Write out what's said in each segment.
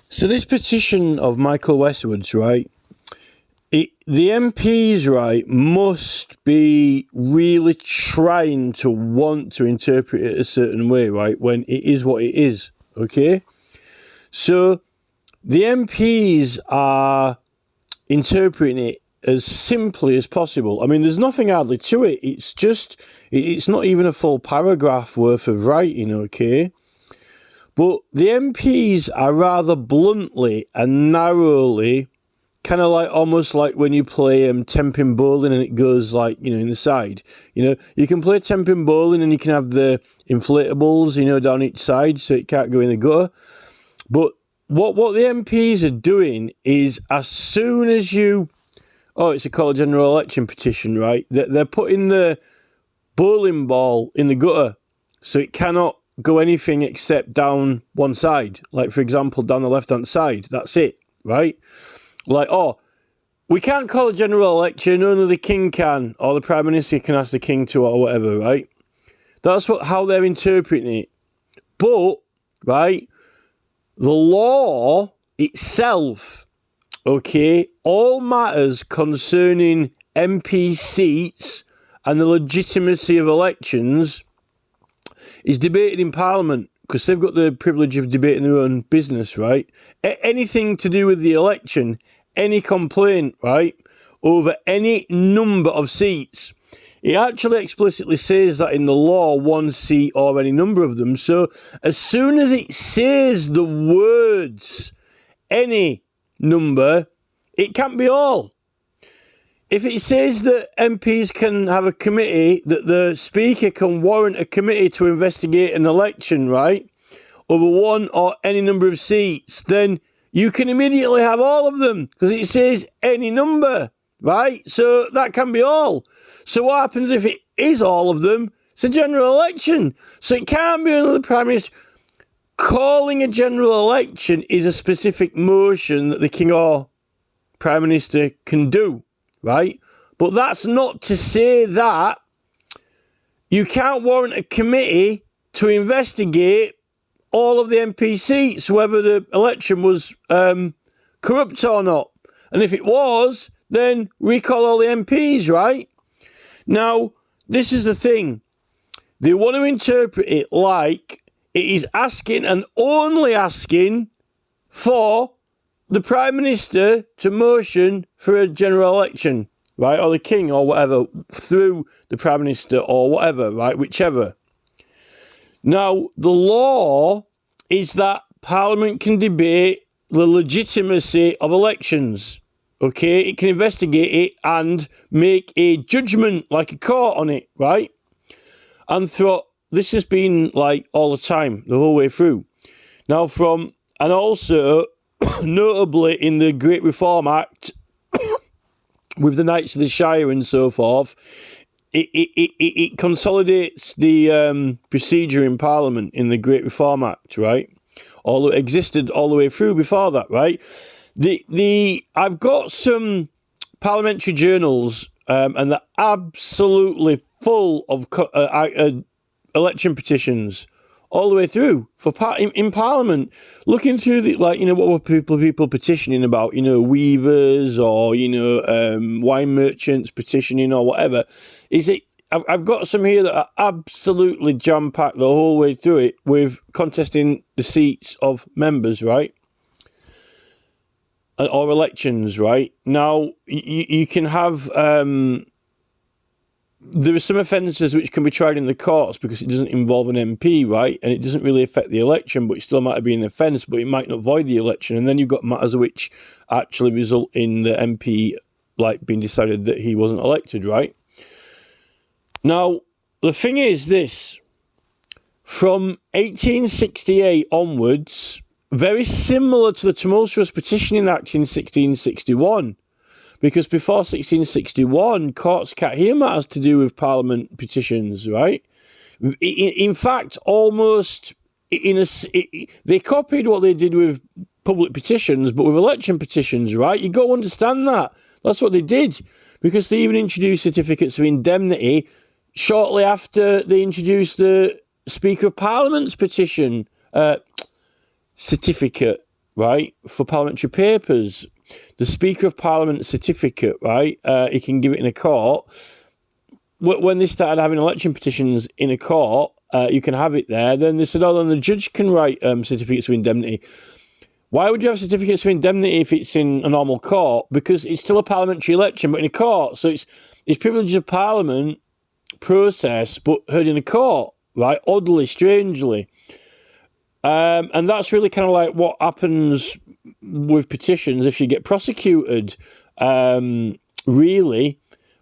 So this petition of Michael Westwood's, right, the MPs, right, must be really trying to want to interpret it a certain way, right, when it is what it is, okay? So the MPs are interpreting it as simply as possible. I mean, there's nothing hardly to it. It's not even a full paragraph worth of writing, okay? But the MPs are rather bluntly and narrowly, kind of like almost like when you play temping bowling and it goes like, in the side. You can play temping bowling and you can have the inflatables, down each side so it can't go in the gutter. But what the MPs are doing is as soon as it's a general election petition, right? They're putting the bowling ball in the gutter so it cannot go anything except down one side. Like, for example, down the left-hand side. That's it, right? Like, we can't call a general election, only the king can, or the prime minister can ask the king to, or whatever, right? That's how they're interpreting it. But, right, the law itself, okay, all matters concerning MP seats and the legitimacy of elections is debated in Parliament, because they've got the privilege of debating their own business, right? Anything to do with the election, any complaint, right, over any number of seats, it actually explicitly says that in the law, one seat or any number of them. So as soon as it says the words any number, it can't be all. If it says that MPs can have a committee, that the Speaker can warrant a committee to investigate an election, right, over one or any number of seats, then you can immediately have all of them, because it says any number, right? So that can be all. So what happens if it is all of them? It's a general election. So it can't be another Prime Minister. Calling a general election is a specific motion that the King or Prime Minister can do, right? But that's not to say that you can't warrant a committee to investigate all of the MP seats, whether the election was corrupt or not. And if it was, then recall all the MPs, right? Now, this is the thing. They want to interpret it like it is asking and only asking for the Prime Minister to motion for a general election, right? Or the King or whatever, through the Prime Minister or whatever, right? Whichever. Now, the law is that Parliament can debate the legitimacy of elections, okay? It can investigate it and make a judgment, like a court on it, right? And this has been like all the time, the whole way through. Now, and also, notably in the Great Reform Act, with the Knights of the Shire and so forth, it consolidates the procedure in Parliament in the Great Reform Act, right? Although it existed all the way through before that, right? I've got some parliamentary journals, and they're absolutely full of election petitions all the way through in Parliament. Looking through what were people petitioning about? Weavers or wine merchants petitioning or whatever. I've got some here that are absolutely jam-packed the whole way through it with contesting the seats of members, right? Or elections, right? Now, you can have... there are some offences which can be tried in the courts because it doesn't involve an MP, right? And it doesn't really affect the election, but it still might be an offence, but it might not void the election. And then you've got matters which actually result in the MP being decided that he wasn't elected, right? Now, the thing is this. From 1868 onwards, very similar to the tumultuous Petitioning Act in 1661, because before 1661, courts can't hear matters to do with Parliament petitions, right? In fact, almost they copied what they did with public petitions, but with election petitions, right? You got to understand that. That's what they did, because they even introduced certificates of indemnity shortly after they introduced the Speaker of Parliament's petition certificate. right, for parliamentary papers. The Speaker of Parliament certificate, right, he can give it in a court. When they started having election petitions in a court, you can have it there. Then they said, oh, then the judge can write certificates of indemnity. Why would you have certificates of indemnity if it's in a normal court? Because it's still a parliamentary election, but in a court. So it's privileges of Parliament process, but heard in a court, right? Oddly, strangely. And that's really kind of like what happens with petitions if you get prosecuted, really.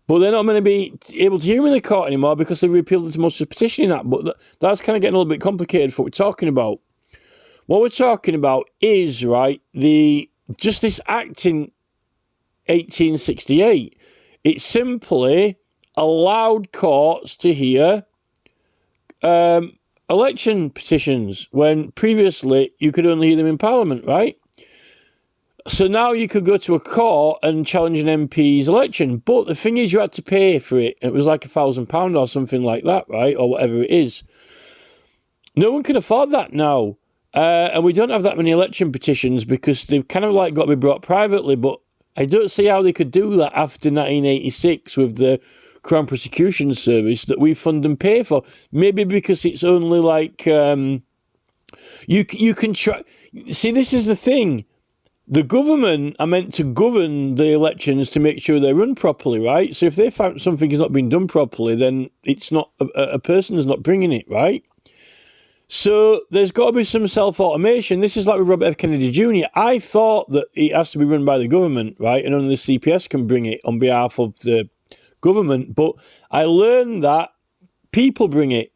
But they're not going to be able to hear them in the court anymore because they've repealed the Motion of Petitioning Act. But that's kind of getting a little bit complicated for what we're talking about. What we're talking about is, right, the Justice Act in 1868. It simply allowed courts to hear election petitions when previously you could only hear them in Parliament, right? So now you could go to a court and challenge an MP's election. But the thing is, you had to pay for it. It was like £1,000 or something like that, right? Or whatever it is. No one can afford that now. And we don't have that many election petitions because they've kind of like got to be brought privately. But I don't see how they could do that after 1986 with the Crown Prosecution Service that we fund and pay for. Maybe because it's only like you can try. See, this is the thing. The government are meant to govern the elections to make sure they run properly, right? So if they found something is not being done properly, then it's not a person is not bringing it, right? So there's got to be some self-automation. This is like with Robert F. Kennedy Jr. I thought that it has to be run by the government, right? And only the CPS can bring it on behalf of the government. But I learned that people bring it.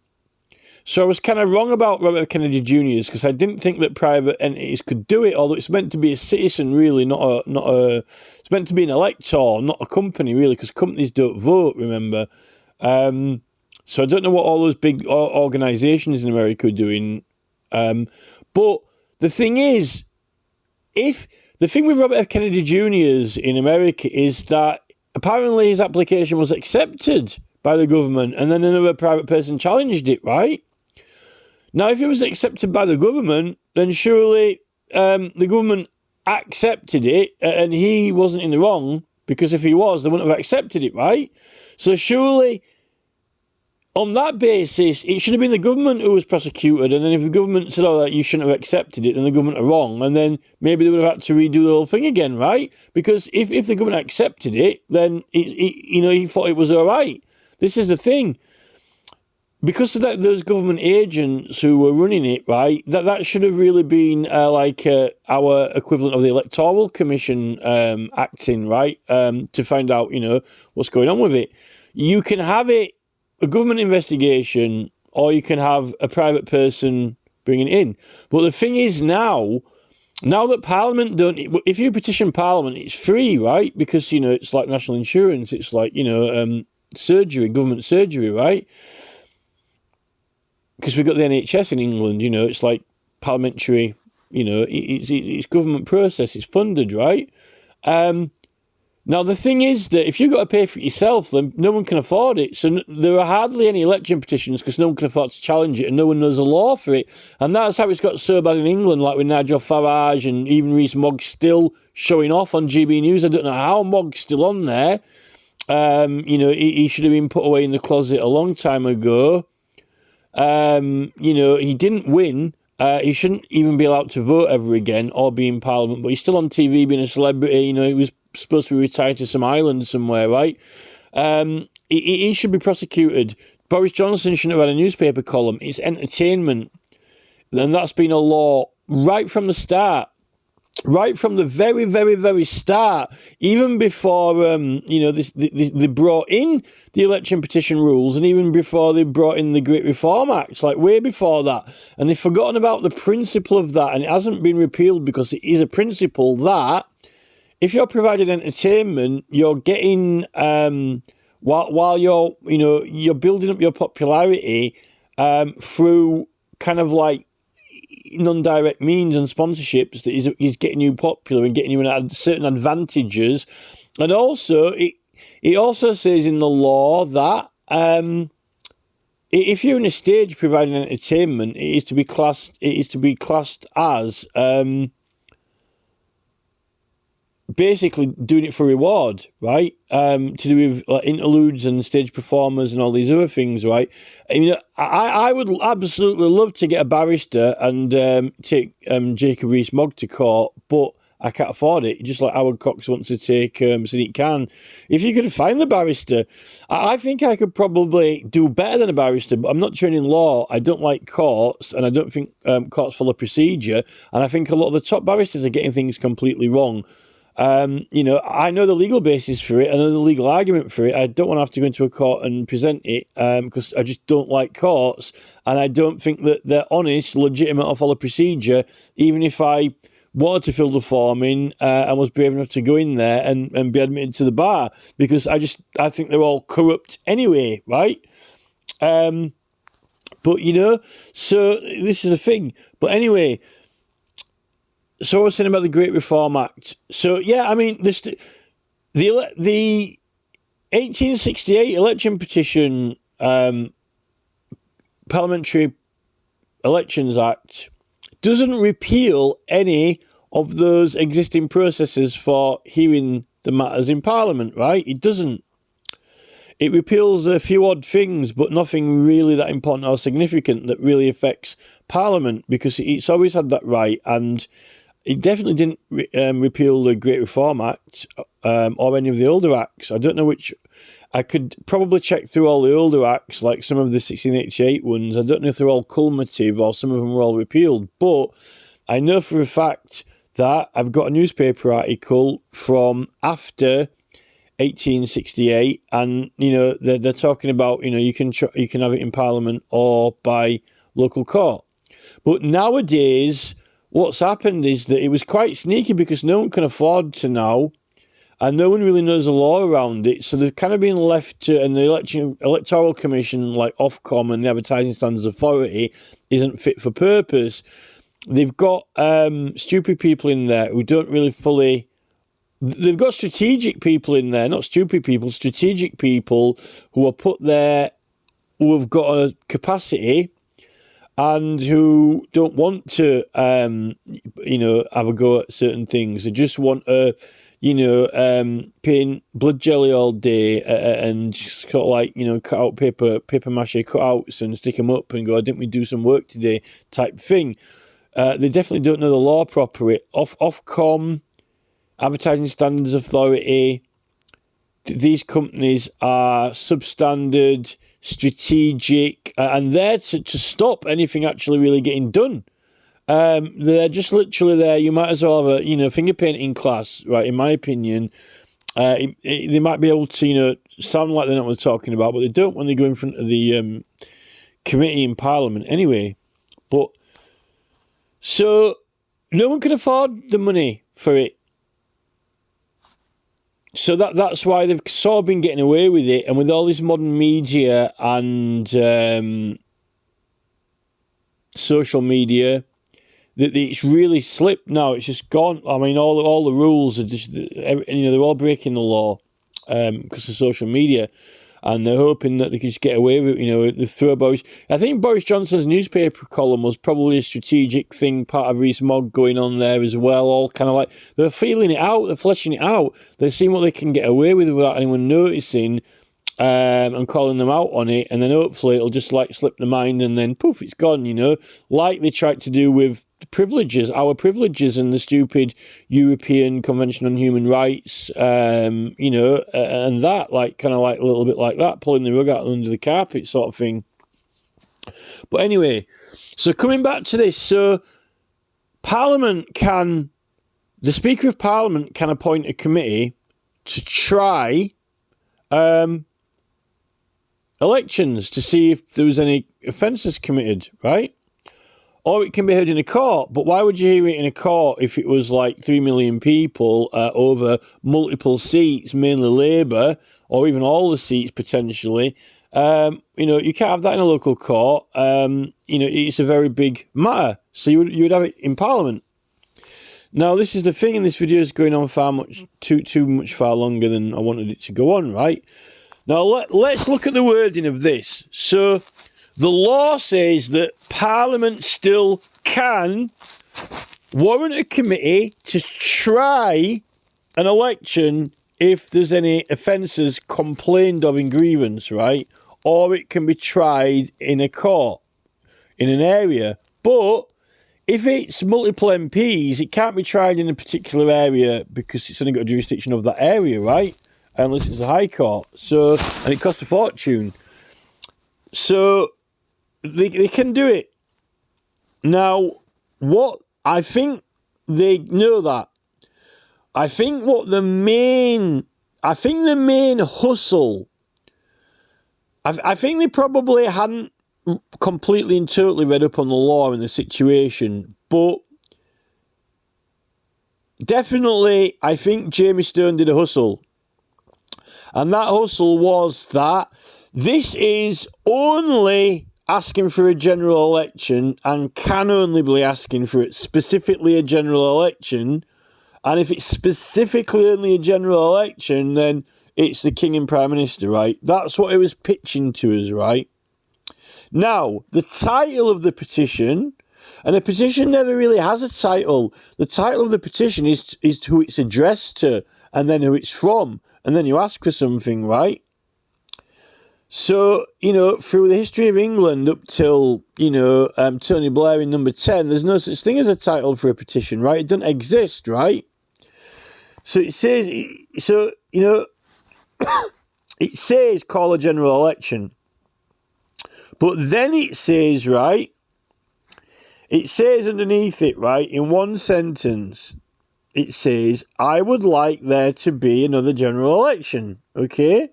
So I was kind of wrong about Robert F. Kennedy Jr.'s because I didn't think that private entities could do it, although it's meant to be a citizen, really, it's meant to be an elector, not a company, really, because companies don't vote, remember. So I don't know what all those big organisations in America are doing. But the thing is, the thing with Robert F. Kennedy Jr.'s in America is that apparently his application was accepted by the government and then another private person challenged it, right? Now, if it was accepted by the government, then surely the government accepted it and he wasn't in the wrong, because if he was, they wouldn't have accepted it, right? So surely, on that basis, it should have been the government who was prosecuted, and then if the government said, oh, you shouldn't have accepted it, then the government are wrong, and then maybe they would have had to redo the whole thing again, right? Because if the government accepted it, then, he thought it was all right. This is the thing. Because of that, those government agents who were running it, right, that should have really been our equivalent of the Electoral Commission acting, right, to find out, what's going on with it. You can have it, a government investigation, or you can have a private person bringing it in. But the thing is now that Parliament if you petition Parliament, it's free, right, because, it's like national insurance, it's like, surgery, government surgery, right? Because we've got the NHS in England, it's like parliamentary, it's government process, it's funded, right? Now, the thing is that if you've got to pay for it yourself, then no one can afford it. So there are hardly any election petitions because no one can afford to challenge it and no one knows the law for it. And that's how it's got so bad in England, like with Nigel Farage and even Rees Mogg still showing off on GB News. I don't know how Mogg's still on there. He should have been put away in the closet a long time ago. He didn't win. He shouldn't even be allowed to vote ever again or be in Parliament, but he's still on TV being a celebrity. He was supposed to be retired to some island somewhere, right? He should be prosecuted. Boris Johnson shouldn't have had a newspaper column. It's entertainment. And that's been a law right from the start. Right from the very, very, very start, even before, they brought in the election petition rules, and even before they brought in the Great Reform Act, like way before that. And they've forgotten about the principle of that, and it hasn't been repealed because it is a principle that if you're providing entertainment, you're getting, while you're building up your popularity through kind of like non-direct means and sponsorships that is getting you popular and getting you certain advantages. And also, it also says in the law that if you're in a stage providing entertainment, it is to be classed as basically doing it for reward, right? To do with like interludes and stage performers and all these other things, right? I mean, I would absolutely love to get a barrister and take Jacob Rees-Mogg to court, but I can't afford it. Just like Howard Cox wants to take Sadiq Khan. If you could find the barrister, I think I could probably do better than a barrister, but I'm not trained in law. I don't like courts, and I don't think courts follow procedure. And I think a lot of the top barristers are getting things completely wrong. You know, I know the legal basis for it. I know the legal argument for it. I don't want to have to go into a court and present it because I just don't like courts. And I don't think that they're honest, legitimate, or follow procedure, even if I wanted to fill the form in and was brave enough to go in there and be admitted to the bar, because I think they're all corrupt anyway, right? But, you know, so this is the thing. But anyway, so I was saying about the Great Reform Act. So, yeah, I mean, the 1868 election petition, Parliamentary Elections Act, doesn't repeal any of those existing processes for hearing the matters in Parliament, right? It doesn't. It repeals a few odd things, but nothing really that important or significant that really affects Parliament, because it's always had that right, and it definitely didn't repeal the Great Reform Act or any of the older acts. I don't know which. I could probably check through all the older acts, like some of the 1688 ones. I don't know if they're all cumulative or some of them were all repealed, but I know for a fact that I've got a newspaper article from after 1868, and you know they're talking about, you know, you can have it in Parliament or by local court. But nowadays, what's happened is that it was quite sneaky because no one can afford to now. And no one really knows the law around it, so they've kind of been left to, and the Electoral Commission, like Ofcom and the Advertising Standards Authority, isn't fit for purpose. They've got stupid people in there who don't really fully. They've got strategic people in there, not stupid people, strategic people who are put there, who have got a capacity and who don't want to, you know, have a go at certain things. They just want a, you know, paint blood jelly all day and just sort of like, you know, cut out paper mache cutouts and stick them up and go, didn't we do some work today type thing. They definitely don't know the law properly. Ofcom, Advertising Standards Authority, these companies are substandard, strategic, and they're to stop anything actually really getting done. They're just literally there. You might as well have a, you know, finger painting class, right? In my opinion, they might be able to, you know, sound like they know what they're talking about, but they don't when they go in front of the committee in Parliament anyway. But so no one can afford the money for it. So that's why they've sort of been getting away with it, and with all this modern media and social media, that it's really slipped now. It's just gone. I mean, all the rules are just, you know, they're all breaking the law because of social media, and they're hoping that they can just get away with it. You know, they throw Boris. I think Boris Johnson's newspaper column was probably a strategic thing, part of Rees-Mogg going on there as well. All kind of like they're feeling it out, they're fleshing it out. They're seeing what they can get away with without anyone noticing. And calling them out on it, and then hopefully it'll just like slip the mind, and then poof, it's gone, you know, like they tried to do with privileges, our privileges, and the stupid European Convention on Human Rights, you know, and that, like, kind of like a little bit like that, pulling the rug out under the carpet sort of thing. But anyway, so coming back to this, so Parliament can, the Speaker of Parliament can appoint a committee to try elections to see if there was any offences committed, right? Or it can be heard in a court. But why would you hear it in a court if it was like 3 million people over multiple seats, mainly Labour, or even all the seats potentially? You know, you can't have that in a local court. You know, it's a very big matter. So you would have it in Parliament. Now, this is the thing, and this video is going on too much far longer than I wanted it to go on, right? Now, let's look at the wording of this. So, the law says that Parliament still can warrant a committee to try an election if there's any offences complained of in grievance, right? Or it can be tried in a court, in an area. But if it's multiple MPs, it can't be tried in a particular area because it's only got a jurisdiction of that area, right? Unless it's the High Court. So, and it costs a fortune. So, they can do it. Now, what I think they know that. I think the main hustle, I think they probably hadn't completely and totally read up on the law and the situation, but definitely I think Jamie Stone did a hustle. And that hustle was that this is only asking for a general election and can only be asking for it specifically a general election. And if it's specifically only a general election, then it's the King and Prime Minister, right? That's what it was pitching to us, right? Now, the title of the petition, and a petition never really has a title. The title of the petition is who it's addressed to, and then who it's from, and then you ask for something, right? So, through the history of England up till, Tony Blair in number 10, there's no such thing as a title for a petition, right? It doesn't exist, right? So it says, it says call a general election. But then it says, right, it says underneath it, right, in one sentence, it says, I would like there to be another general election, okay?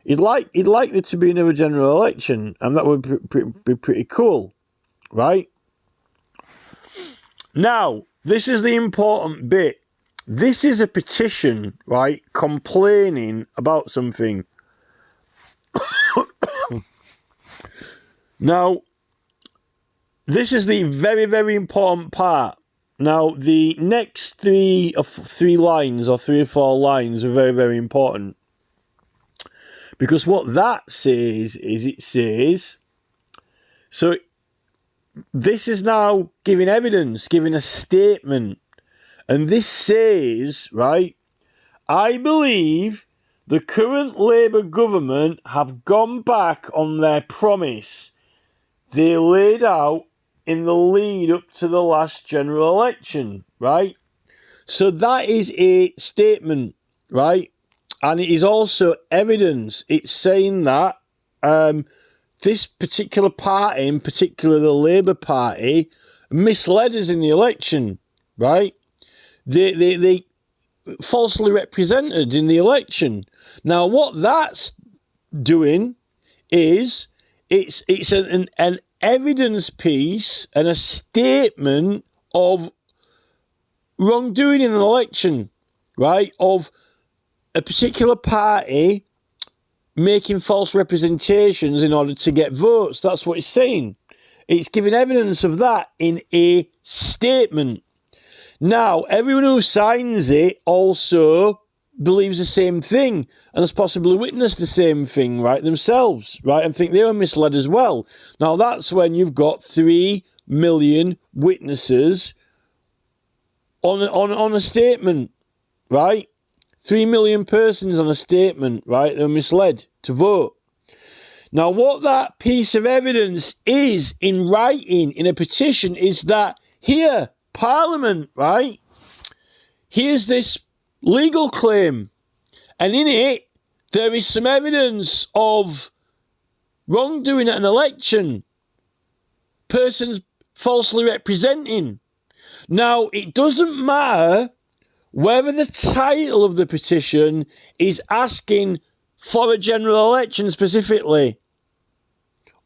You'd like there to be another general election, and that would be pretty cool, right? Now, this is the important bit. This is a petition, right, complaining about something. Now, this is the very, very important part. Now, the next three lines or 3 or 4 lines are very, very important. Because what that says is it says, so this is now giving evidence, giving a statement. And this says, right, I believe the current Labour government have gone back on their promise they laid out in the lead up to the last general election, right? So that is a statement, right? And it is also evidence. It's saying that this particular party, in particular the Labour Party, misled us in the election, right? They falsely represented in the election. Now, what that's doing is it's an evidence piece and a statement of wrongdoing in an election, right? Of a particular party making false representations in order to get votes. That's what it's saying. It's giving evidence of that in a statement. Now, everyone who signs it also believes the same thing and has possibly witnessed the same thing, right, themselves, right, and think they were misled as well. Now, that's when you've got 3 million witnesses on a statement, right? 3 million persons on a statement, right, they're misled to vote. Now, what that piece of evidence is in writing in a petition is that here, Parliament, right, here's this legal claim, and in it there is some evidence of wrongdoing at an election, persons falsely representing. Now, it doesn't matter whether the title of the petition is asking for a general election specifically,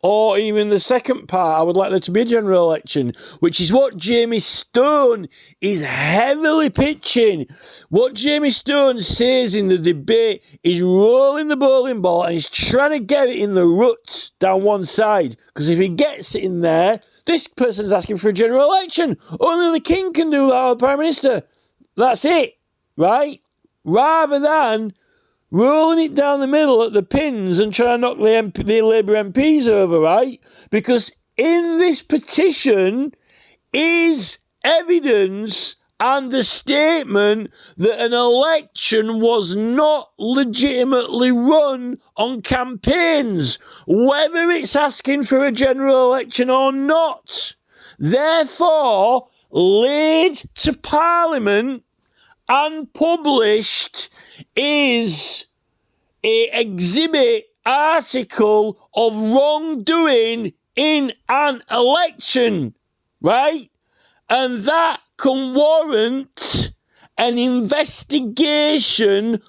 or even the second part, I would like there to be a general election, which is what Jamie Stone is heavily pitching. What Jamie Stone says in the debate is rolling the bowling ball and he's trying to get it in the ruts down one side. Because if he gets it in there, this person's asking for a general election. Only the King can do that, or the Prime Minister. That's it, right? Rather than rolling it down the middle at the pins and trying to knock the Labour MPs over, right? Because in this petition is evidence and the statement that an election was not legitimately run on campaigns, whether it's asking for a general election or not. Therefore, laid to Parliament and published is an exhibit article of wrongdoing in an election, right? And that can warrant an investigation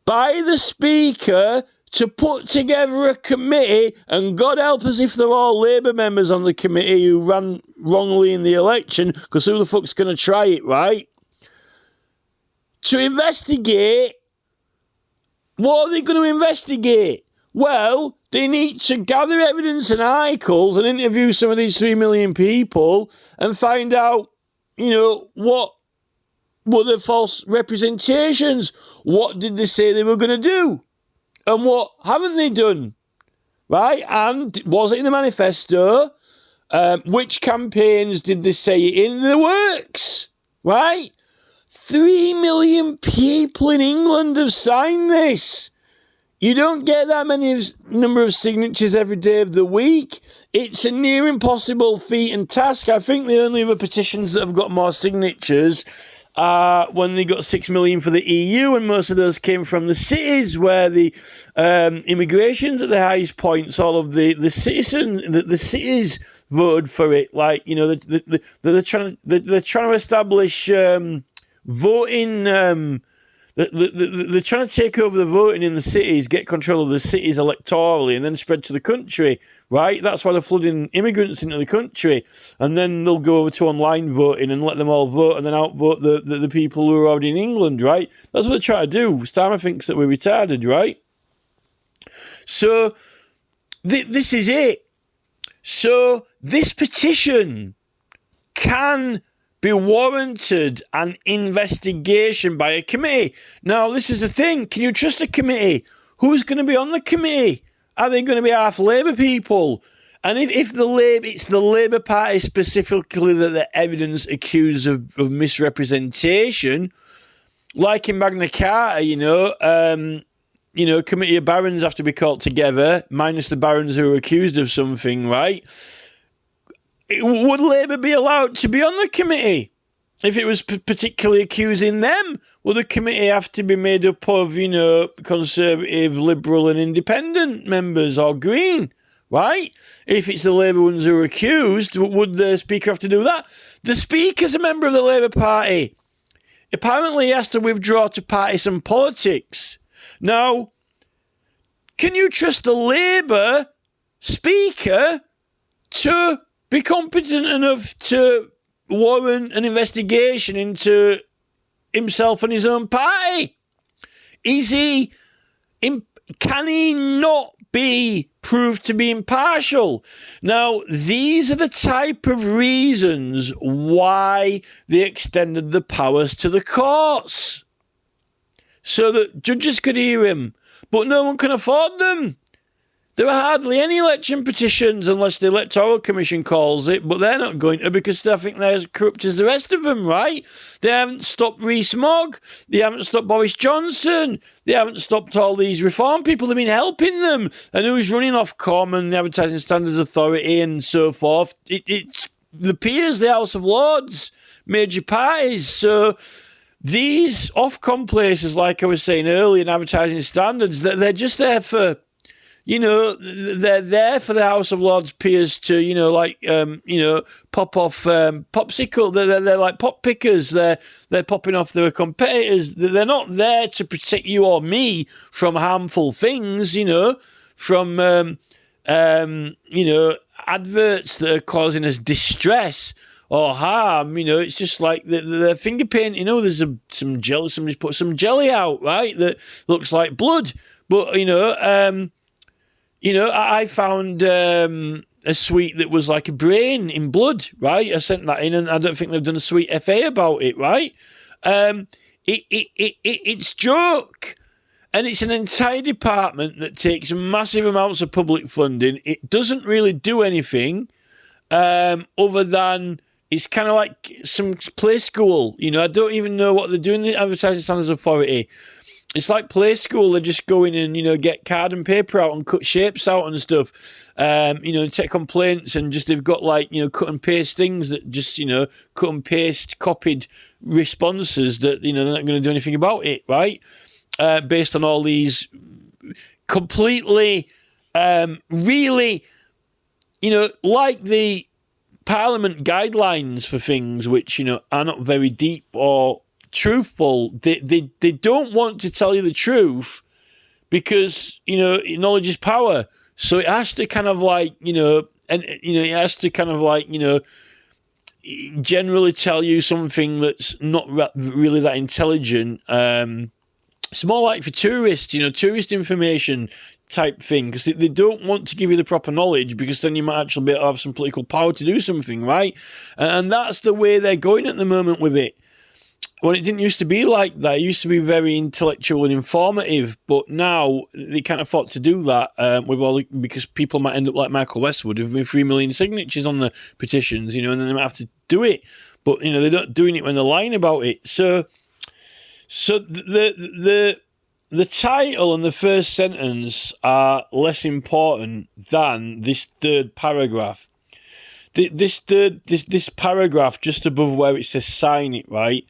by the Speaker to put together a committee, and God help us if they're all Labour members on the committee who ran wrongly in the election, because who the fuck's going to try it, right? To investigate. What are they going to investigate? Well, they need to gather evidence and articles and interview some of these 3 million people and find out, what were the false representations? What did they say they were going to do? And what haven't they done? Right? And was it in the manifesto? Which campaigns did they say it in the works? Right? 3 million people in England have signed this. You don't get that many number of signatures every day of the week. It's a near impossible feat and task. I think the only other petitions that have got more signatures are when they got 6 million for the EU, and most of those came from the cities where the immigration's at the highest points. All of the cities voted for it. Like, they're trying to establish voting. They're trying to take over the voting in the cities, get control of the cities electorally, and then spread to the country, right? That's why they're flooding immigrants into the country. And then they'll go over to online voting and let them all vote and then outvote the people who are already in England, right? That's what they're trying to do. Starmer thinks that we're retarded, right? So, this is it. So, this petition can be warranted an investigation by a committee. Now, this is the thing. Can you trust a committee? Who's going to be on the committee? Are they going to be half Labour people? And if it's the Labour Party specifically that the evidence accused of misrepresentation, like in Magna Carta, committee of barons have to be called together, minus the barons who are accused of something, right? Would Labour be allowed to be on the committee? If it was particularly accusing them, would the committee have to be made up of, Conservative, Liberal and Independent members or Green, right? If it's the Labour ones who are accused, would the Speaker have to do that? The Speaker's a member of the Labour Party. Apparently he has to withdraw to partisan politics. Now, can you trust a Labour Speaker to be competent enough to warrant an investigation into himself and his own party? Can he not be proved to be impartial? Now, these are the type of reasons why they extended the powers to the courts, so that judges could hear him, but no one can afford them. There are hardly any election petitions unless the Electoral Commission calls it, but they're not going to because I think they're as corrupt as the rest of them, right? They haven't stopped Rees-Mogg. They haven't stopped Boris Johnson. They haven't stopped all these reform people. They've been helping them. And who's running Ofcom and the Advertising Standards Authority and so forth? It's the peers, the House of Lords, major parties. So these Ofcom places, like I was saying earlier, in advertising standards, they're just there for... they're there for the House of Lords peers to, pop off popsicle. They're like pop pickers. They're popping off their competitors. They're not there to protect you or me from harmful things, from, adverts that are causing us distress or harm. It's just like the finger painting. There's some jelly. Somebody's put some jelly out, right, that looks like blood. But, I found a sweet that was like a brain in blood, right? I sent that in, and I don't think they've done a sweet FA about it, right? It's joke. And it's an entire department that takes massive amounts of public funding. It doesn't really do anything other than It's kind of like some play school. You know, I don't even know what they're doing, the Advertising Standards Authority. It's like play school. They just go in and, you know, get card and paper out and cut shapes out and stuff. You know, take complaints and just they've got like, you know, cut and paste things that just, you know, cut and paste copied responses that, you know, they're not going to do anything about it, right? Based on all these completely, really, you know, like the Parliament guidelines for things which, you know, are not very deep or truthful. They don't want to tell you the truth because, you know, knowledge is power. So it has to kind of like, you know, and, you know, it has to kind of like, you know, generally tell you something that's not really that intelligent. It's more like for tourists, you know, tourist information type thing, because they don't want to give you the proper knowledge because then you might actually be able to have some political power to do something, right? And that's the way they're going at the moment with it. When it didn't used to be like that, it used to be very intellectual and informative, but now they can't afford to do that because people might end up like Michael Westwood with 3 million signatures on the petitions, you know, and then they might have to do it. But, you know, they're not doing it when they're lying about it. So the title and the first sentence are less important than this third paragraph. This paragraph just above where it says sign it, right?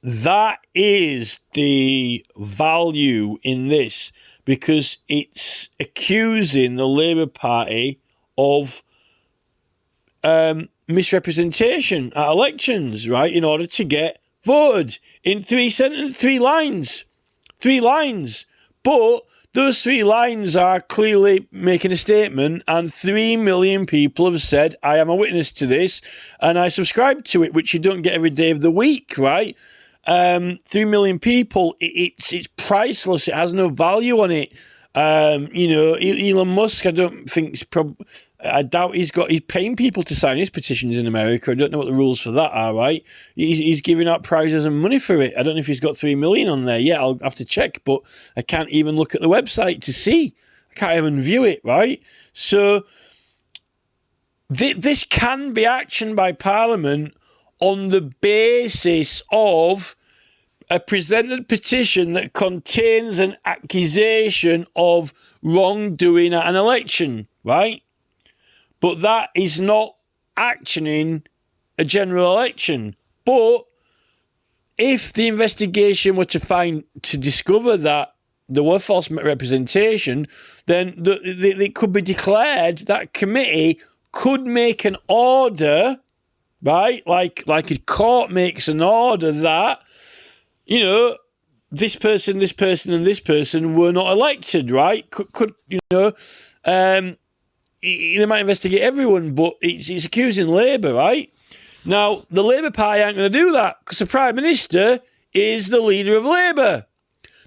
That is the value in this, because it's accusing the Labour Party of misrepresentation at elections, right? In order to get voted in 3 lines. 3 lines. But those 3 lines are clearly making a statement, and 3 million people have said, I am a witness to this, and I subscribe to it, which you don't get every day of the week, right? 3 million people, it's priceless. It has no value on it. You know, Elon Musk, I don't think I doubt he's paying people to sign his petitions in America. I don't know what the rules for that are, right? He's giving out prizes and money for it. I don't know if he's got 3 million on there. Yeah, I'll have to check, but I can't even look at the website to see. I can't even view it, right? So this can be actioned by Parliament on the basis of a presented petition that contains an accusation of wrongdoing at an election, right? But that is not actioning a general election. But if the investigation were to discover that there were false representation, then it could be declared that committee could make an order, right? Like a court makes an order that, you know, this person, and this person were not elected, right? Could you know, they might investigate everyone, but it's accusing Labour, right? Now, the Labour Party aren't going to do that because the Prime Minister is the leader of Labour.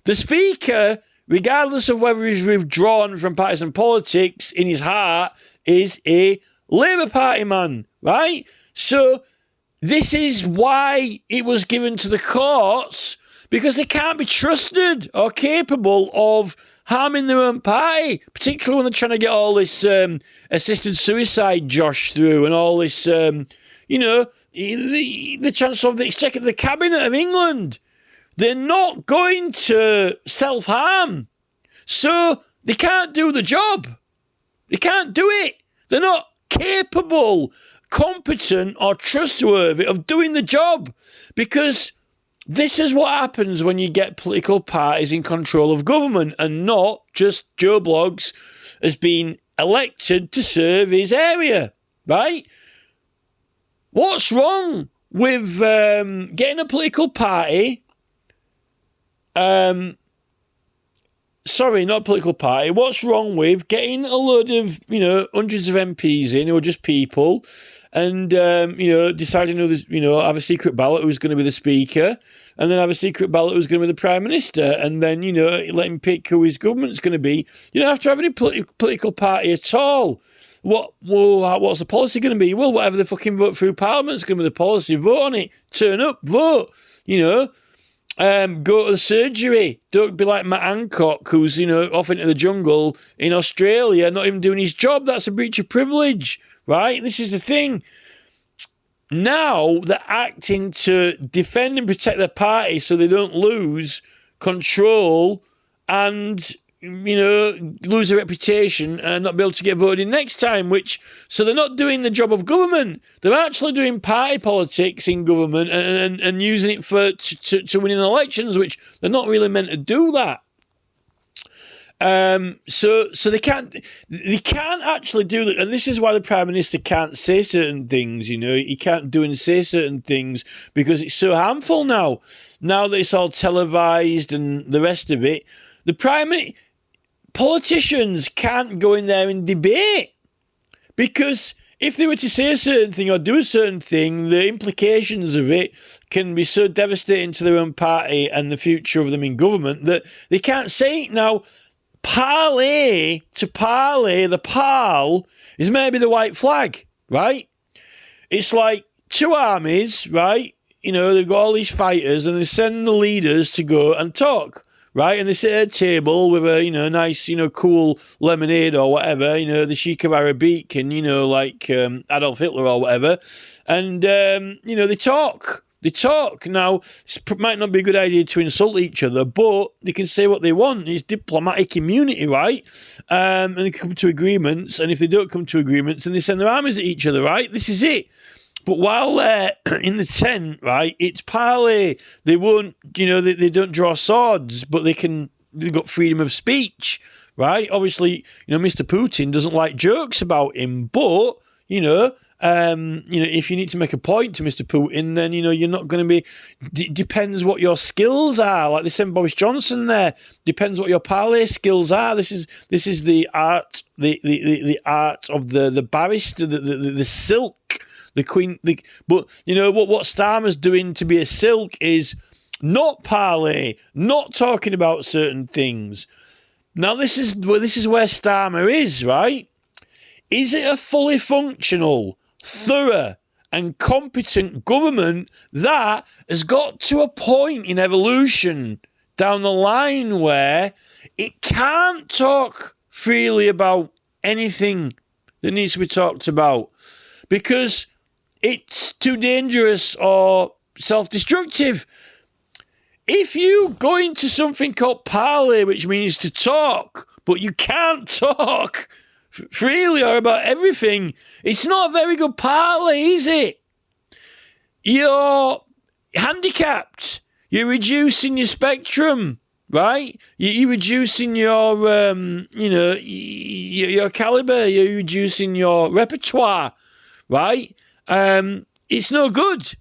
The Speaker, regardless of whether he's withdrawn from partisan politics, in his heart is a Labour Party man, right? So this is why it was given to the courts, because they can't be trusted or capable of harming their own party, particularly when they're trying to get all this assisted suicide josh through and all this, you know, the Chancellor of the Exchequer, the Cabinet of England. They're not going to self-harm. So they can't do the job. They can't do it. They're not capable, competent or trustworthy of doing the job, because this is what happens when you get political parties in control of government and not just Joe Bloggs has been elected to serve his area, right? What's wrong with getting a political party? Sorry, not a political party. What's wrong with getting a load of, you know, hundreds of MPs in who are just people and, you know, deciding who, you know, have a secret ballot who's going to be the Speaker, and then have a secret ballot who's going to be the Prime Minister, and then, you know, let him pick who his government's going to be. You don't have to have any political party at all. What's the policy going to be? Well, whatever the fucking vote through Parliament's going to be the policy. Vote on it. Turn up. Vote. You know. Go to the surgery. Don't be like Matt Hancock, who's, you know, off into the jungle in Australia, not even doing his job. That's a breach of privilege, right? This is the thing. now they're acting to defend and protect their party so they don't lose control and, lose their reputation and not be able to get voted in next time, so they're not doing the job of government. They're actually doing party politics in government and using it to winning elections, which they're not really meant to do that. So they can't actually do that, and this is why the Prime Minister can't say certain things. He can't do and say certain things because it's so harmful now that it's all televised and the rest of it. Politicians can't go in there and debate because if they were to say a certain thing or do a certain thing, the implications of it can be so devastating to their own party and the future of them in government that they can't say it now. The PAL is maybe the white flag, right? It's like two armies, right? They've got all these fighters and they send the leaders to go and talk, right? And they sit at a table with a, nice, cool lemonade or whatever, the Sheikh of Arabic and, like Adolf Hitler or whatever. And, they talk. Now, it might not be a good idea to insult each other, but they can say what they want. It's diplomatic immunity, right? And they come to agreements. And if they don't come to agreements, then they send their armies at each other, right? This is it. But while they're in the tent, right, it's parley. They won't, they don't draw swords, but they've got freedom of speech, right? Obviously, Mr. Putin doesn't like jokes about him, but, if you need to make a point to Mr. Putin, then, you're not going to be, depends what your skills are. Like they sent Boris Johnson there, depends what your parley skills are. This is the art, the art of the barrister, the silk. The Queen, but what Starmer's doing to be a silk is not parley, not talking about certain things. Now this is where Starmer is, right? Is it a fully functional, thorough, and competent government that has got to a point in evolution down the line where it can't talk freely about anything that needs to be talked about because it's too dangerous or self-destructive? If you go into something called parley, which means to talk, but you can't talk freely or about everything, it's not a very good parley, is it? You're handicapped. You're reducing your spectrum, right? You're reducing your, your caliber. You're reducing your repertoire, right? It's no good.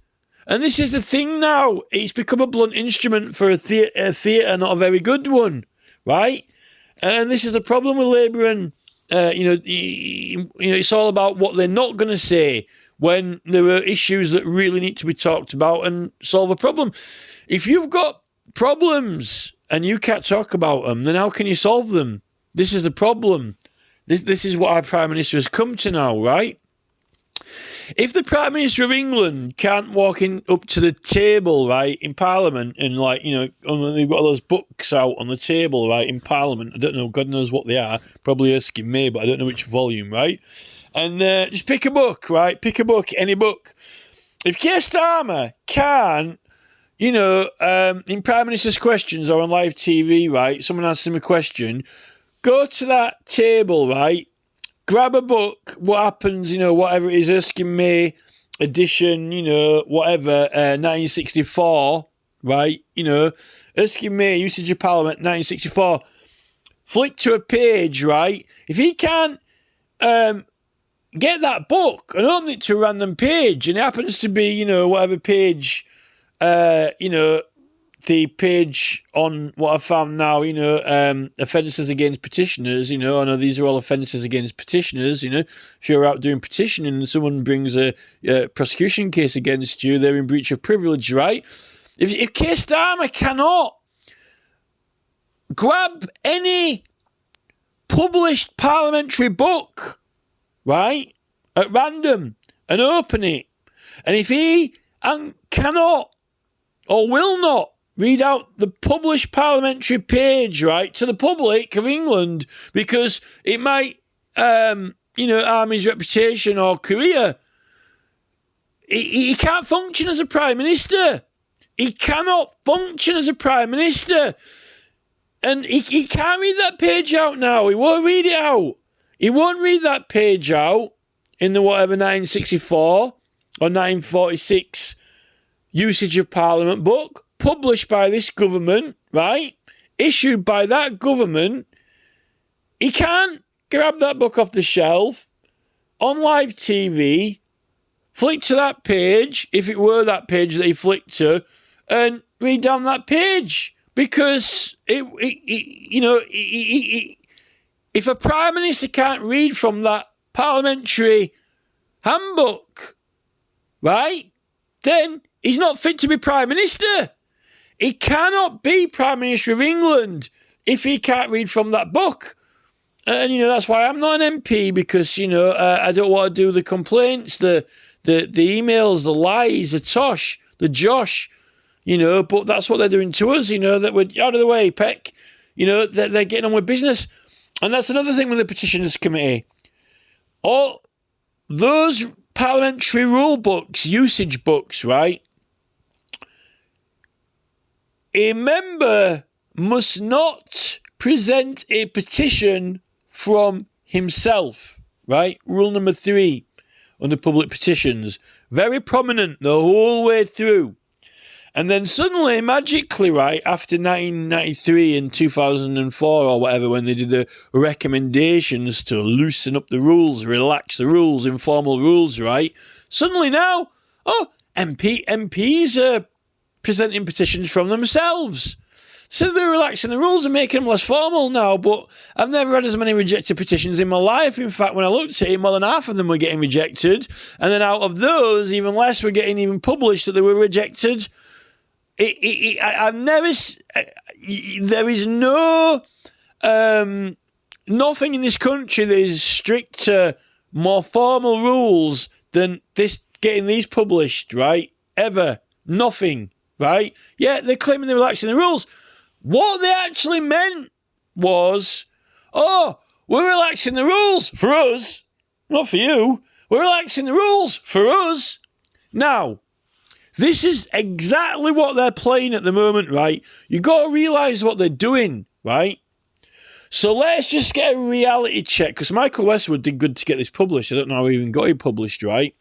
And this is the thing now. It's become a blunt instrument for a theatre, not a very good one, right? And this is the problem with Labour and, it's all about what they're not going to say when there are issues that really need to be talked about and solve a problem. If you've got problems and you can't talk about them, then how can you solve them? This is the problem. This is what our Prime Minister has come to now, right? If the Prime Minister of England can't walk up to the table, right, in Parliament and, they've got all those books out on the table, right, in Parliament. I don't know, God knows what they are. Probably Erskine May, but I don't know which volume, right? And just pick a book, right? Pick a book, any book. If Keir Starmer can't, in Prime Minister's Questions or on live TV, right, someone asks him a question, go to that table, right? Grab a book, what happens, whatever it is, Erskine May edition, whatever, 1964, right? Erskine May, Usage of Parliament, 1964. Flick to a page, right? If he can't get that book and open it to a random page, and it happens to be, whatever page, the page on what I found now, offences against petitioners, I know these are all offences against petitioners, if you're out doing petitioning and someone brings a prosecution case against you, they're in breach of privilege, right? If Keir Starmer cannot grab any published parliamentary book, right, at random and open it, and if he cannot or will not read out the published parliamentary page, right, to the public of England because it might, harm his reputation or career, he can't function as a Prime Minister. He cannot function as a Prime Minister. And he can't read that page out now. He won't read it out. He won't read that page out in the whatever 964 or 946 usage of Parliament book, published by this government, right? Issued by that government. He can't grab that book off the shelf on live TV, flick to that page, if it were that page that he flicked to, and read down that page. Because, if a Prime Minister can't read from that parliamentary handbook, right, then he's not fit to be Prime Minister. He cannot be Prime Minister of England if he can't read from that book. And, that's why I'm not an MP, because, I don't want to do the complaints, the emails, the lies, the tosh, the josh, but that's what they're doing to us, that we're out of the way, Peck. They're getting on with business. And that's another thing with the Petitions Committee. All those parliamentary rule books, usage books, right? A member must not present a petition from himself, right? Rule number 3 under public petitions. Very prominent the whole way through. And then suddenly, magically, right, after 1993 and 2004 or whatever, when they did the recommendations to loosen up the rules, relax the rules, informal rules, right? Suddenly now, MPs are presenting petitions from themselves. So they're relaxing the rules and making them less formal now, but I've never had as many rejected petitions in my life. In fact, when I looked at it, more than half of them were getting rejected. And then out of those, even less were getting even published that they were rejected. I've never... There is no... nothing in this country that is stricter, more formal rules than this getting these published, right? Ever. Nothing, right? Yeah, they're claiming they're relaxing the rules. What they actually meant was, we're relaxing the rules for us, not for you. We're relaxing the rules for us. Now, this is exactly what they're playing at the moment, right? You got to realise what they're doing, right? So let's just get a reality check, because Michael Westwood did good to get this published. I don't know how he even got it published, right?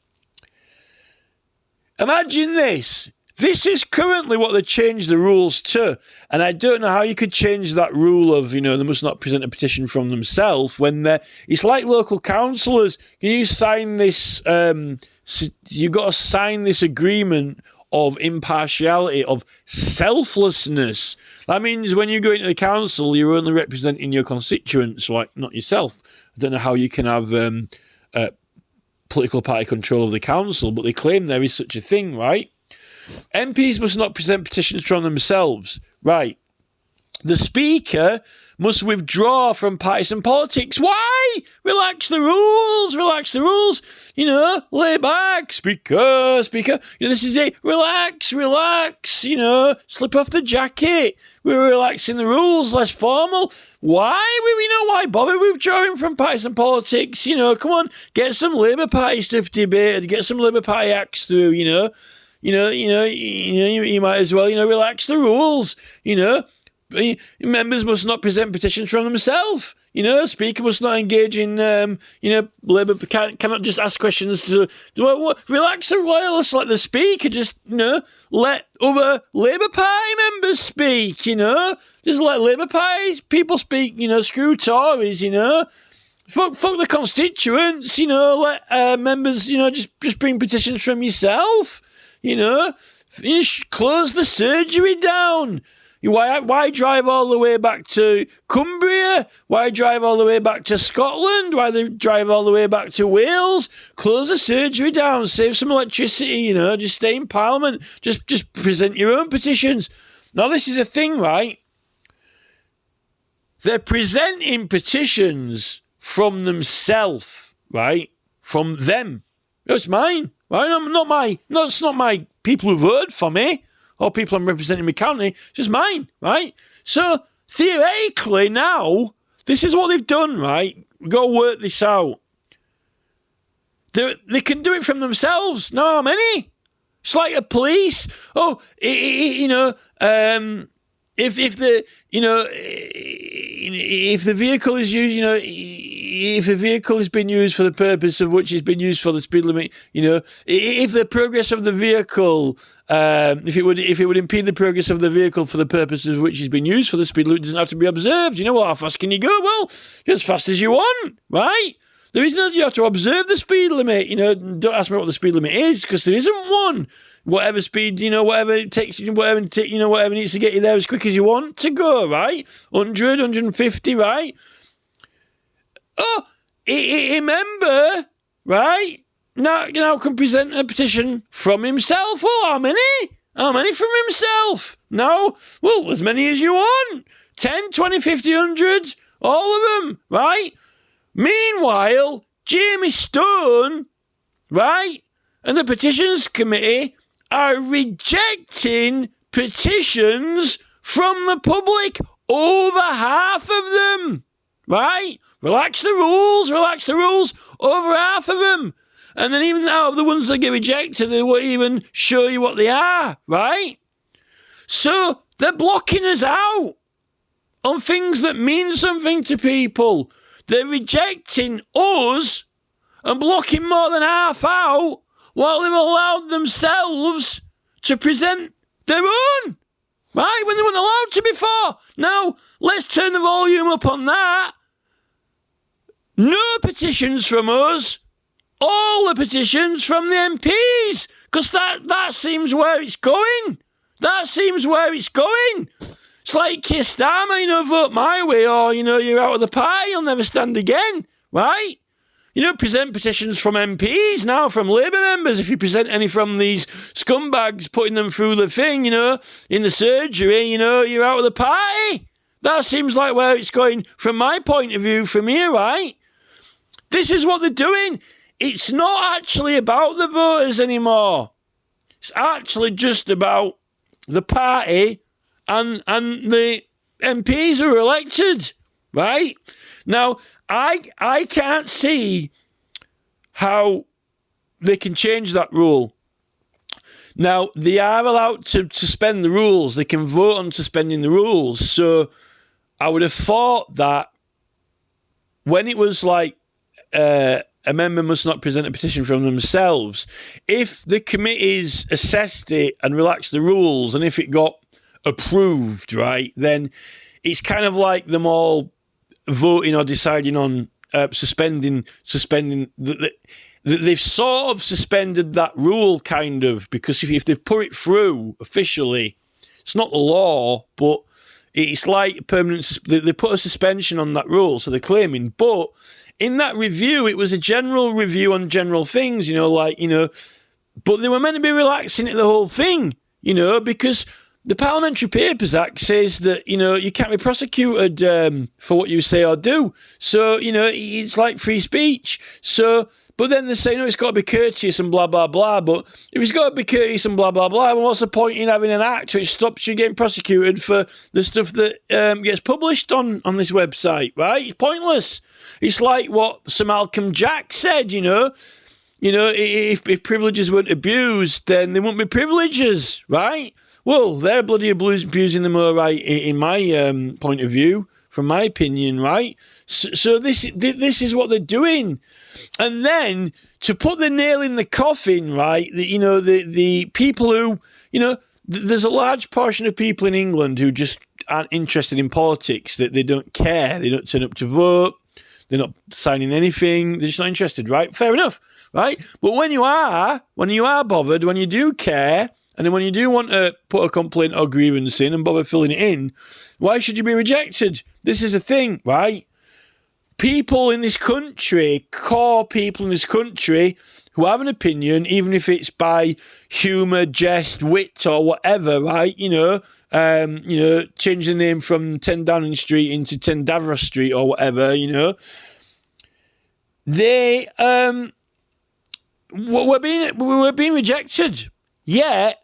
Imagine this. This is currently what they changed the rules to, and I don't know how you could change that rule of, they must not present a petition from themselves when they're... It's like local councillors. Can you sign this... you've got to sign this agreement of impartiality, of selflessness. That means when you go into the council, you're only representing your constituents, like not yourself. I don't know how you can have political party control of the council, but they claim there is such a thing, right? MPs must not present petitions from themselves, right? The Speaker must withdraw from partisan politics. Why? Relax the rules, relax the rules. Lay back, Speaker. This is it. Relax, slip off the jacket. We're relaxing the rules, less formal. Why? Why bother withdrawing from partisan politics? Come on, get some Labour Party stuff debated, get some Labour Party acts through, you might as well, relax the rules, Members must not present petitions from themselves. Speaker must not engage in, Labour cannot just ask questions to relax the royalists like the Speaker. Just, let other Labour Party members speak, Just let Labour Party people speak, screw Tories, Fuck the constituents, let members, just bring petitions from yourself, close the surgery down. Why drive all the way back to Cumbria? Why drive all the way back to Scotland? Why they drive all the way back to Wales? Close the surgery down, save some electricity, just stay in Parliament, just present your own petitions. Now this is a thing, right? They're presenting petitions from themselves, right? From them. It's mine, right? It's not my people who voted for me, or people I'm representing in my county, it's just mine, right? So, theoretically now, this is what they've done, right? We've got to work this out. They can do it from themselves. No, how many? It's like a police. Oh, if the vehicle is used, if the vehicle has been used for the purpose of which it's been used for the speed limit, if the progress of the vehicle, if it would impede the progress of the vehicle for the purposes of which it's been used for the speed limit, it doesn't have to be observed. How fast can you go? Well, as fast as you want, right? There is no, you have to observe the speed limit. Don't ask me what the speed limit is, because there isn't one. Whatever speed, whatever it takes, whatever needs to get you there as quick as you want to go, right? 100, 150, right? Oh, a member, right? Now can present a petition from himself. Well, how many? How many from himself? No? Well, as many as you want. 10, 20, 50, 100, all of them, right? Meanwhile, Jamie Stone, right, and the petitions committee are rejecting petitions from the public. Over half of them, right? Relax the rules. Over half of them. And then even out of the ones that get rejected, they won't even show you what they are, right? So they're blocking us out on things that mean something to people. They're rejecting us and blocking more than half out while they've allowed themselves to present their own, right? When they weren't allowed to before. Now, let's turn the volume up on that. No petitions from us. All the petitions from the MPs. Because that seems where it's going. It's like Keir Starmer, vote my way, or, you're out of the party, you'll never stand again, right? Present petitions from MPs now, from Labour members. If you present any from these scumbags putting them through the thing, in the surgery, you're out of the party. That seems like where it's going from my point of view from here, right? This is what they're doing. It's not actually about the voters anymore. It's actually just about the party and the MPs who are elected, right? Now, I can't see how they can change that rule. Now, they are allowed to suspend the rules. They can vote on suspending the rules. So I would have thought that when it was like a member must not present a petition from themselves, if the committees assessed it and relaxed the rules, and if it got approved, right, then it's kind of like them all voting or deciding on suspending. They've sort of suspended that rule, kind of, because if they've put it through officially, it's not the law, but it's like permanent. They put a suspension on that rule, so they're claiming. But in that review, it was a general review on general things, but they were meant to be relaxing it, the whole thing, because the Parliamentary Papers Act says that, you can't be prosecuted for what you say or do. So, it's like free speech. So, but then they say, no, it's got to be courteous and blah, blah, blah. But if it's got to be courteous and blah, blah, blah, then what's the point in having an act which stops you getting prosecuted for the stuff that gets published on this website, right? It's pointless. It's like what Sir Malcolm Jack said, if privileges weren't abused, then they wouldn't be privileges, right? Well, they're bloody abusing them, all right, in my point of view, from my opinion, right? So this is what they're doing. And then to put the nail in the coffin, right, the people who, there's a large portion of people in England who just aren't interested in politics, that they don't care, they don't turn up to vote, they're not signing anything, they're just not interested, right? Fair enough, right? But when you are bothered, when you do care, and then when you do want to put a complaint or grievance in and bother filling it in, why should you be rejected? This is the thing, right? People in this country, core people in this country who have an opinion, even if it's by humour, jest, wit or whatever, right? Change the name from 10 Downing Street into 10 Davros Street or whatever, they were being rejected. Yet,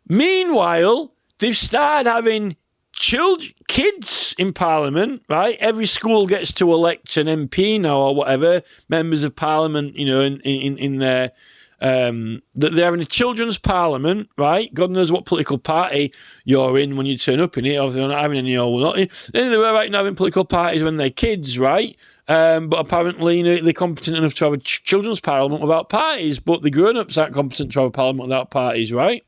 meanwhile, they've started having kids in Parliament, right? Every school gets to elect an MP now or whatever, members of Parliament, you know, in their they're having a children's parliament, right? God knows what political party you're in when you turn up in it. Obviously, they're not having any or not. Then they were right now having political parties when they're kids, right? But apparently, you know, they're competent enough to have a children's parliament without parties, but the grown-ups aren't competent to have a parliament without parties, right?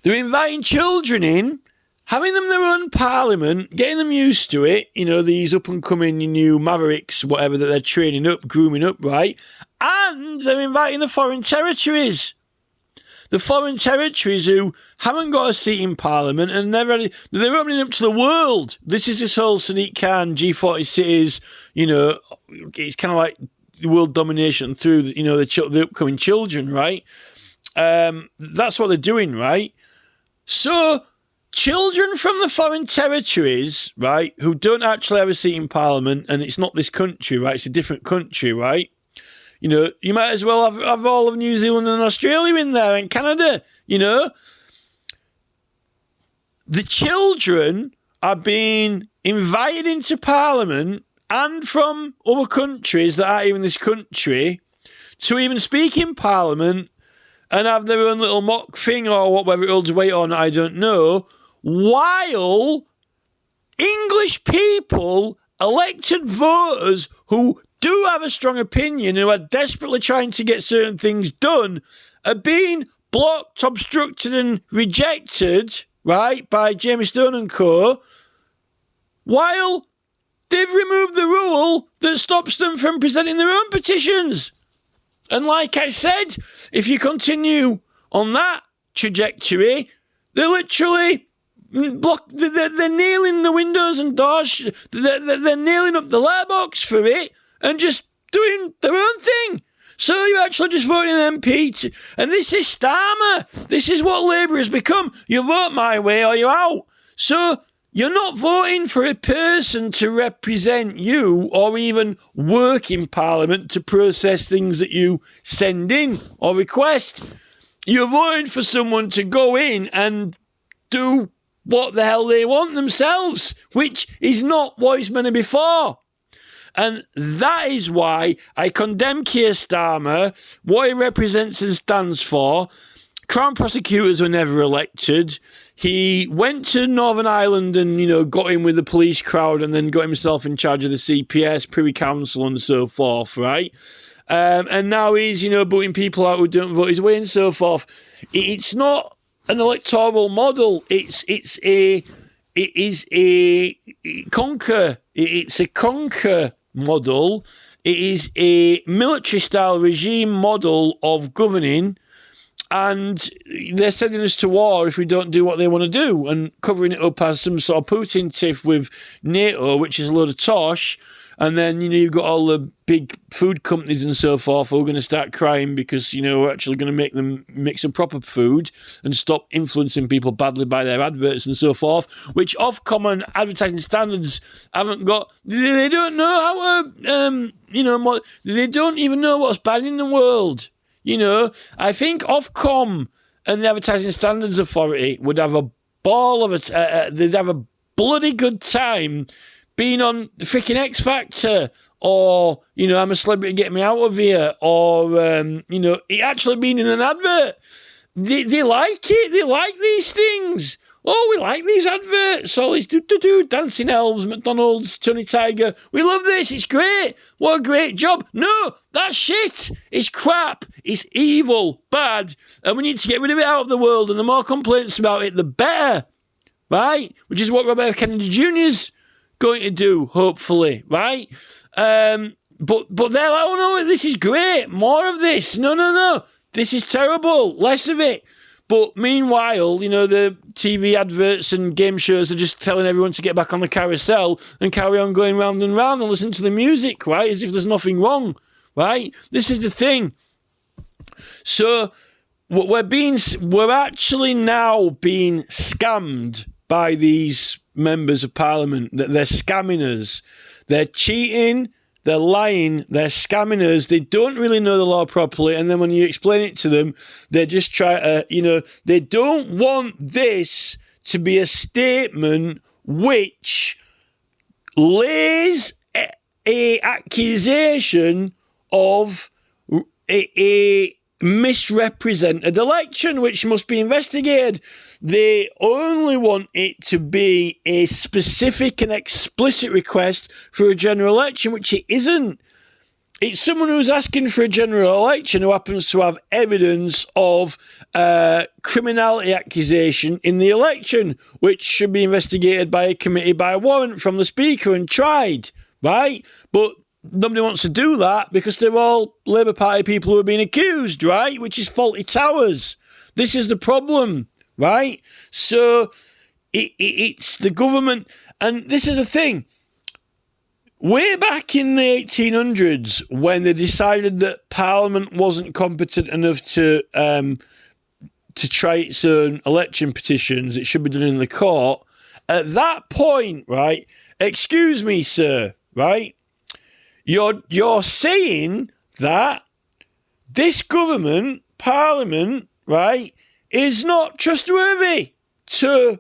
They're inviting children in, having them their own parliament, getting them used to it, you know, these up-and-coming new mavericks, whatever, that they're training up, grooming up, right? And they're inviting the foreign territories. The foreign territories who haven't got a seat in Parliament and they're opening up to the world. This is this whole Sadiq Khan, G40 cities, you know, it's kind of like world domination through, you know, the upcoming children, right? That's what they're doing, right? So children from the foreign territories, right, who don't actually have a seat in Parliament, and it's not this country, right, it's a different country, right? You know, you might as well have all of New Zealand and Australia in there and Canada, you know. The children are being invited into Parliament and from other countries that aren't even this country to even speak in Parliament and have their own little mock thing or whatever it holds weight on, I don't know, while English people, elected voters who do have a strong opinion, who are desperately trying to get certain things done, are being blocked, obstructed and rejected, right, by Jamie Stone and co, while they've removed the rule that stops them from presenting their own petitions. And like I said, if you continue on that trajectory, they're literally they're nailing the windows and doors, they're nailing up the letterbox for it and just doing their own thing. So you're actually just voting an MP. And this is Starmer. This is what Labour has become. You vote my way or you're out. So you're not voting for a person to represent you or even work in Parliament to process things that you send in or request. You're voting for someone to go in and do what the hell they want themselves, which is not what it's meant to be for. And that is why I condemn Keir Starmer, what he represents and stands for. Crown prosecutors were never elected. He went to Northern Ireland and, you know, got in with the police crowd and then got himself in charge of the CPS, Privy Council and so forth, right? And now he's, you know, booting people out who don't vote his way and so forth. It's not an electoral model. It's a conquer model. It is a military-style regime model of governing, and they're sending us to war if we don't do what they want to do, and covering it up as some sort of Putin tiff with NATO, which is a load of tosh. And then, you know, you've got all the big food companies and so forth who are going to start crying because, you know, we're actually going to make them make some proper food and stop influencing people badly by their adverts and so forth, which Ofcom and advertising standards haven't got. They don't know how to, you know, they don't even know what's bad in the world. You know, I think Ofcom and the Advertising Standards Authority would have a ball of it. They'd have a bloody good time being on the freaking X Factor, or, you know, I'm a Celebrity, get me out of here, or, you know, it actually being in an advert. They like it. They like these things. Oh, we like these adverts. All these dancing elves, McDonald's, Tony Tiger. We love this. It's great. What a great job. No, that's shit. It's crap. It's evil, bad, and we need to get rid of it out of the world, and the more complaints about it, the better, right? Which is what Robert F. Kennedy Jr.'s going to do, hopefully, right? But they're like, oh no, this is great, more of this. No, this is terrible, less of it. But meanwhile, you know, the TV adverts and game shows are just telling everyone to get back on the carousel and carry on going round and round and listen to the music, right? As if there's nothing wrong, right? This is the thing. So we're actually now being scammed by these members of Parliament. That they're scamming us. They're cheating, they're lying, they're scamming us. They don't really know the law properly, and then when you explain it to them, they just try to, you know, they don't want this to be a statement which lays a accusation of a misrepresented election, which must be investigated. They only want it to be a specific and explicit request for a general election, which it isn't. It's someone who's asking for a general election who happens to have evidence of criminality accusation in the election, which should be investigated by a committee by warrant from the Speaker and tried, right? But nobody wants to do that because they're all Labour Party people who are being accused, right? Which is faulty towers. This is the problem, right? So it's the government. And this is the thing. Way back in the 1800s, when they decided that Parliament wasn't competent enough to try its own election petitions, it should be done in the court. At that point, right, excuse me, sir, right, you're saying that this government, Parliament, right, is not trustworthy to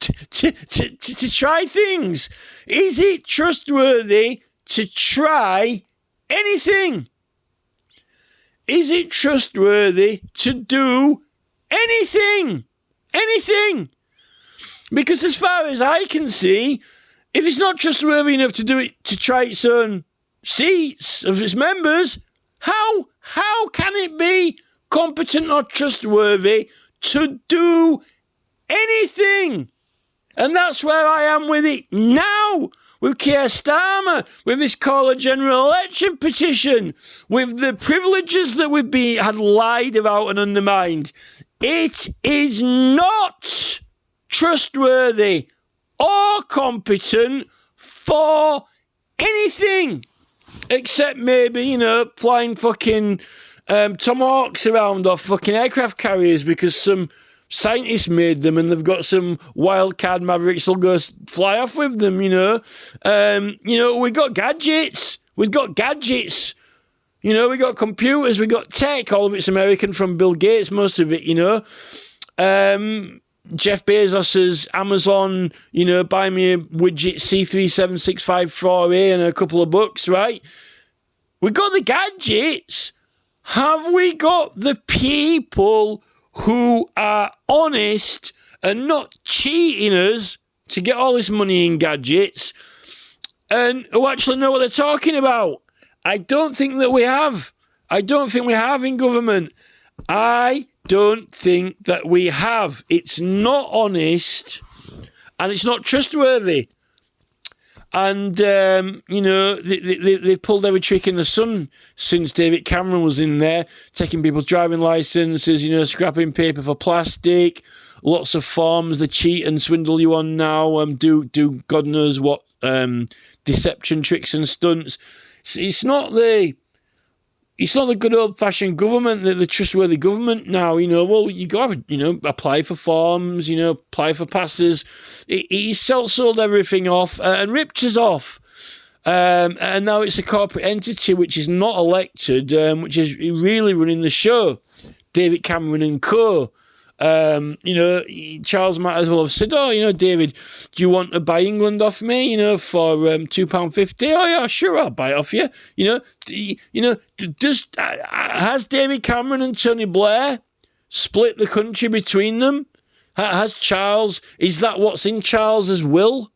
try things. Is it trustworthy to try anything? Is it trustworthy to do anything? Anything? Because as far as I can see, if it's not trustworthy enough to do it, to try its own seats of its members, how can it be competent or trustworthy to do anything? And that's where I am with it now, with Keir Starmer, with this call a general election petition, with the privileges that we've had lied about and undermined. It is not trustworthy or competent for anything, except maybe, flying fucking Tomahawks around or fucking aircraft carriers because some scientists made them and they've got some wildcard mavericks will go fly off with them, we've got gadgets. We've got gadgets. We've got computers. We've got tech. All of it's American from Bill Gates, most of it, Jeff Bezos's Amazon, buy me a widget C37654A and a couple of books, right? We've got the gadgets. Have we got the people who are honest and not cheating us to get all this money in gadgets and who actually know what they're talking about? I don't think that we have. I don't think we have in government. I don't think that we have. It's not honest and it's not trustworthy. And, they've pulled every trick in the sun since David Cameron was in there, taking people's driving licenses, scrapping paper for plastic, lots of forms they cheat and swindle you on now, do God knows what deception tricks and stunts. It's not the good old-fashioned government, the trustworthy government now, you got to, apply for forms, apply for passes. He sold everything off and ripped us off. And now it's a corporate entity which is not elected, which is really running the show. David Cameron and co. Charles might as well have said, David, do you want to buy England off me, for £2.50? Oh, yeah, sure, I'll buy it off you. Has David Cameron and Tony Blair split the country between them? Has Charles, is that what's in Charles's will?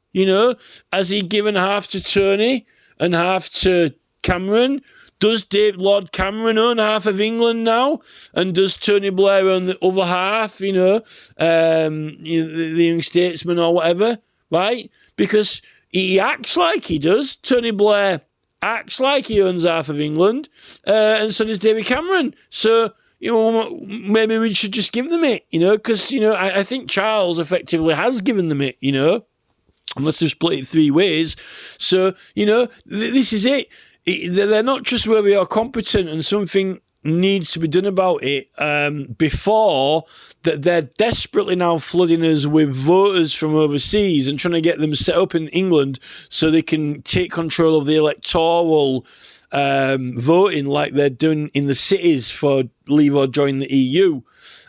Has he given half to Tony and half to Cameron? Does Lord Cameron own half of England now? And does Tony Blair own the other half, the young statesman or whatever, right? Because he acts like he does. Tony Blair acts like he owns half of England, and so does David Cameron. So, maybe we should just give them it, because, I think Charles effectively has given them it, unless they've split it three ways. So, this is it. They're not trustworthy or competent, and something needs to be done about it before that. They're desperately now flooding us with voters from overseas and trying to get them set up in England so they can take control of the electoral voting like they're doing in the cities for leave or join the EU.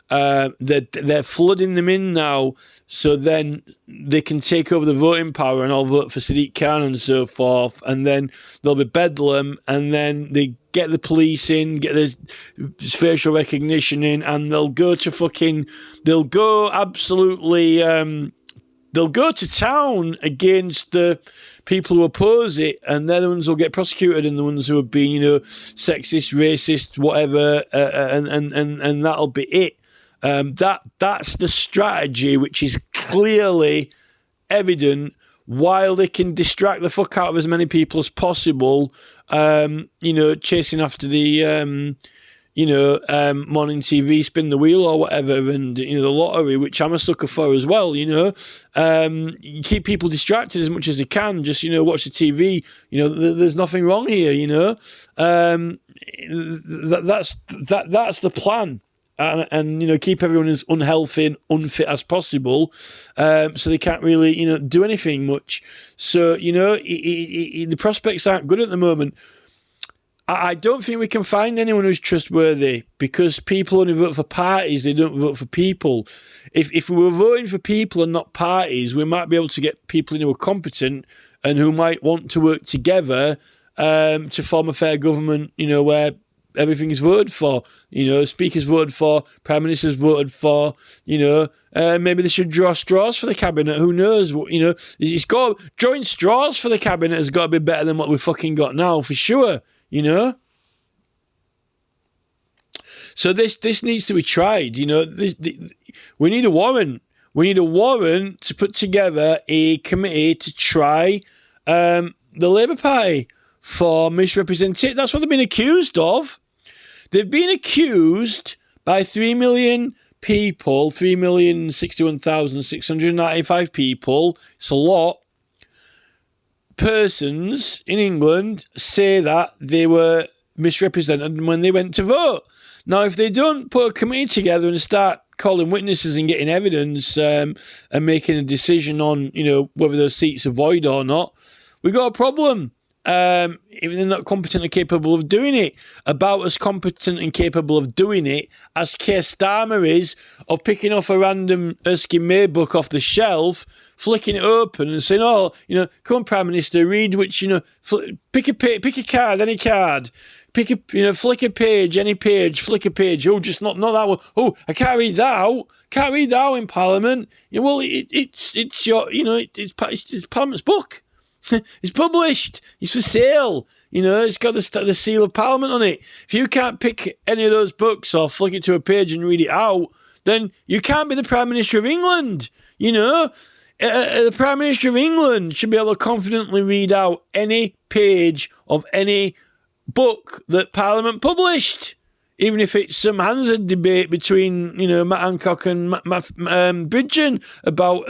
They're flooding them in now, so then they can take over the voting power and all vote for Sadiq Khan and so forth, and then there'll be bedlam, and then they get the police in, get the facial recognition in, and they'll go to town against the people who oppose it, and they're the ones who'll get prosecuted, and the ones who have been, sexist, racist, whatever, and that'll be it. That's the strategy, which is clearly evident, while they can distract the fuck out of as many people as possible, chasing after the, morning TV, spin the wheel or whatever, and, the lottery, which I'm a sucker for as well, you keep people distracted as much as they can, just, watch the TV, there's nothing wrong here, that's the plan. And keep everyone as unhealthy and unfit as possible, so they can't really, do anything much. So, the prospects aren't good at the moment. I don't think we can find anyone who's trustworthy, because people only vote for parties, they don't vote for people. If we were voting for people and not parties, we might be able to get people who are competent and who might want to work together to form a fair government, where everything is voted for, speakers voted for, prime ministers voted for, maybe they should draw straws for the cabinet. Who knows? It's got drawing straws for the cabinet has got to be better than what we've fucking got now, for sure. So this needs to be tried. We need a warrant. We need a warrant to put together a committee to try the Labour Party for misrepresentation. That's what they've been accused of. They've been accused by 3 million people, 3,061,695 people, it's a lot, persons in England say that they were misrepresented when they went to vote. Now, if they don't put a committee together and start calling witnesses and getting evidence and making a decision on, whether those seats are void or not, we've got a problem. If they're not competent and capable of doing it, about as competent and capable of doing it as Keir Starmer is of picking off a random Erskine May book off the shelf, flicking it open and saying, come on, Prime Minister, read which, pick a card, any card, flick a page, any page, flick a page. Oh, just not that one. Oh, I can't read that out. Can't read that out in Parliament. Well, it's your, it's Parliament's book. It's published. It's for sale. It's got the seal of Parliament on it. If you can't pick any of those books or flick it to a page and read it out, then you can't be the Prime Minister of England. The Prime Minister of England should be able to confidently read out any page of any book that Parliament published, even if it's some Hansard debate between, Matt Hancock and Bridgen about,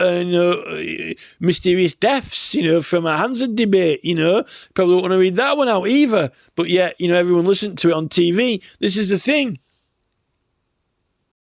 mysterious deaths, from a Hansard debate, Probably won't want to read that one out either. But yet, everyone listened to it on TV. This is the thing.